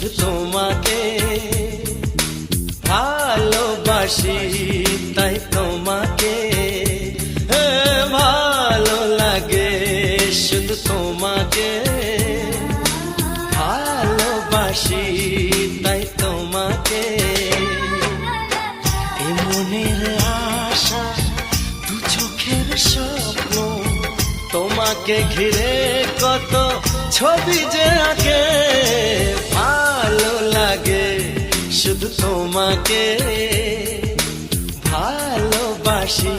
শুধু তোমাকে ভালোবাসি, তাই তোমাকে ভালো লাগে, শুধু তোমাকে ভালোবাসি, তাই তোমাকে। এ মনের আশা, দু চোখের স্বপ্ন, তোমাকে ঘিরে কত ছবি যে আঁকে, ভালো লাগে, শুধু তোমাকে ভালোবাসি।